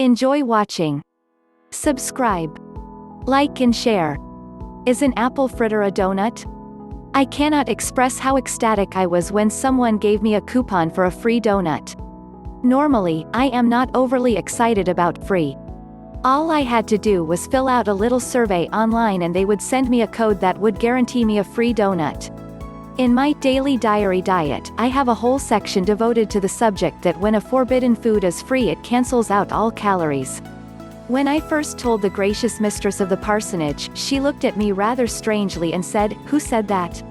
Enjoy watching. Subscribe. Like and share. Is an apple fritter a donut? I cannot express how ecstatic I was when someone gave me a coupon for a free donut. Normally, I am not overly excited about free. All I had to do was fill out a little survey online and they would send me a code that would guarantee me a free donut. In my daily diary diet, I have a whole section devoted to the subject that when a forbidden food is free it cancels out all calories. When I first told the gracious mistress of the parsonage, she looked at me rather strangely and said, "Who said that?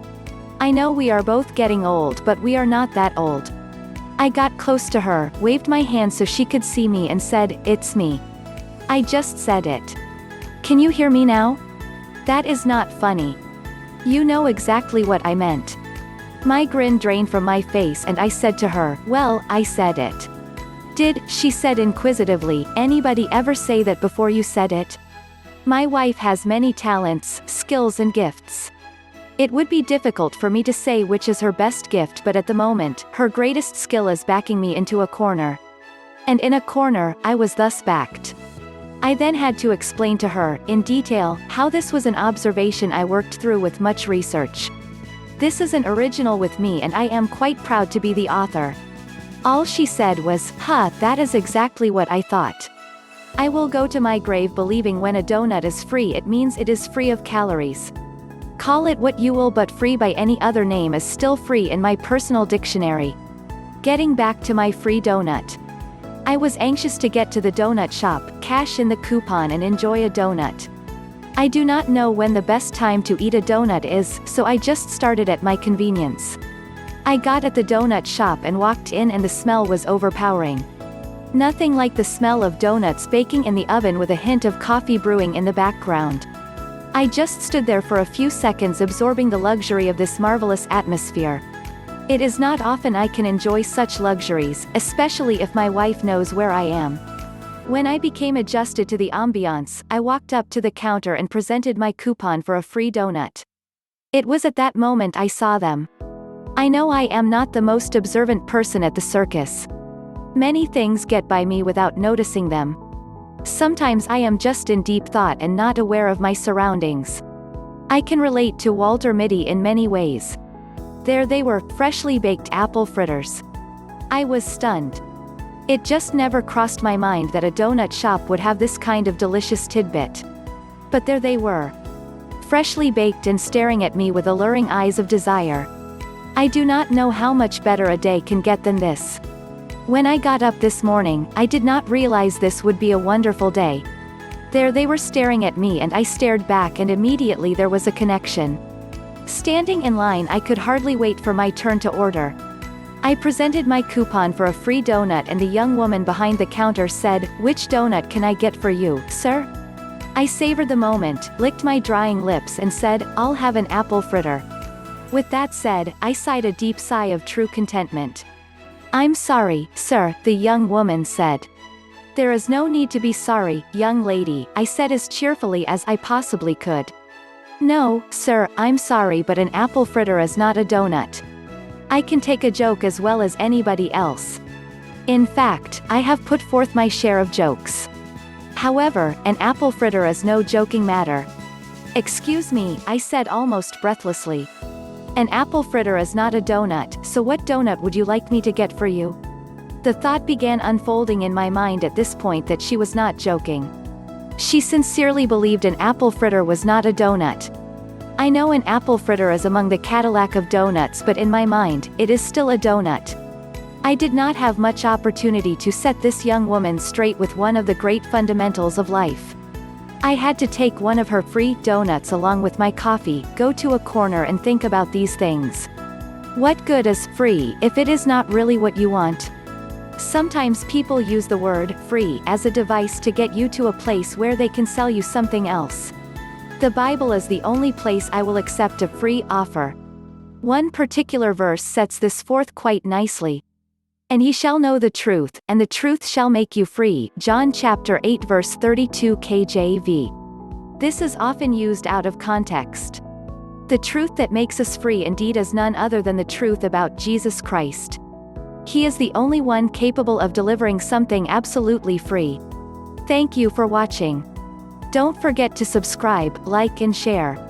I know we are both getting old, but we are not that old." I got close to her, waved my hand so she could see me and said, "It's me. I just said it. Can you hear me now? That is not funny. You know exactly what I meant." My grin drained from my face and I said to her, "Well, I said it." "Did," she said inquisitively, "anybody ever say that before you said it?" My wife has many talents, skills and gifts. It would be difficult for me to say which is her best gift, but at the moment, her greatest skill is backing me into a corner. And in a corner, I was thus backed. I then had to explain to her, in detail, how this was an observation I worked through with much research. This is an original with me and I am quite proud to be the author. All she said was, "Huh, that is exactly what I thought. I will go to my grave believing when a donut is free it means it is free of calories. Call it what you will, but free by any other name is still free in my personal dictionary." Getting back to my free donut. I was anxious to get to the donut shop, cash in the coupon and enjoy a donut. I do not know when the best time to eat a donut is, so I just started at my convenience. I got at the donut shop and walked in and the smell was overpowering. Nothing like the smell of donuts baking in the oven with a hint of coffee brewing in the background. I just stood there for a few seconds absorbing the luxury of this marvelous atmosphere. It is not often I can enjoy such luxuries, especially if my wife knows where I am. When I became adjusted to the ambiance, I walked up to the counter and presented my coupon for a free donut. It was at that moment I saw them. I know I am not the most observant person at the circus. Many things get by me without noticing them. Sometimes I am just in deep thought and not aware of my surroundings. I can relate to Walter Mitty in many ways. There they were, freshly baked apple fritters. I was stunned. It just never crossed my mind that a donut shop would have this kind of delicious tidbit. But there they were. Freshly baked and staring at me with alluring eyes of desire. I do not know how much better a day can get than this. When I got up this morning, I did not realize this would be a wonderful day. There they were staring at me and I stared back and immediately there was a connection. Standing in line I could hardly wait for my turn to order. I presented my coupon for a free donut and the young woman behind the counter said, "Which donut can I get for you, sir?" I savored the moment, licked my drying lips and said, "I'll have an apple fritter." With that said, I sighed a deep sigh of true contentment. "I'm sorry, sir," the young woman said. "There is no need to be sorry, young lady," I said as cheerfully as I possibly could. "No, sir, I'm sorry, but an apple fritter is not a donut. I can take a joke as well as anybody else. In fact, I have put forth my share of jokes. However, an apple fritter is no joking matter." "Excuse me," I said almost breathlessly. "An apple fritter is not a donut, so what donut would you like me to get for you?" The thought began unfolding in my mind at this point that she was not joking. She sincerely believed an apple fritter was not a donut. I know an apple fritter is among the Cadillac of donuts, but in my mind, it is still a donut. I did not have much opportunity to set this young woman straight with one of the great fundamentals of life. I had to take one of her free donuts along with my coffee, go to a corner and think about these things. What good is free if it is not really what you want? Sometimes people use the word free as a device to get you to a place where they can sell you something else. The Bible is the only place I will accept a free offer. One particular verse sets this forth quite nicely. "And ye shall know the truth, and the truth shall make you free." John chapter 8 verse 32 KJV. This is often used out of context. The truth that makes us free indeed is none other than the truth about Jesus Christ. He is the only one capable of delivering something absolutely free. Thank you for watching. Don't forget to subscribe, like and share.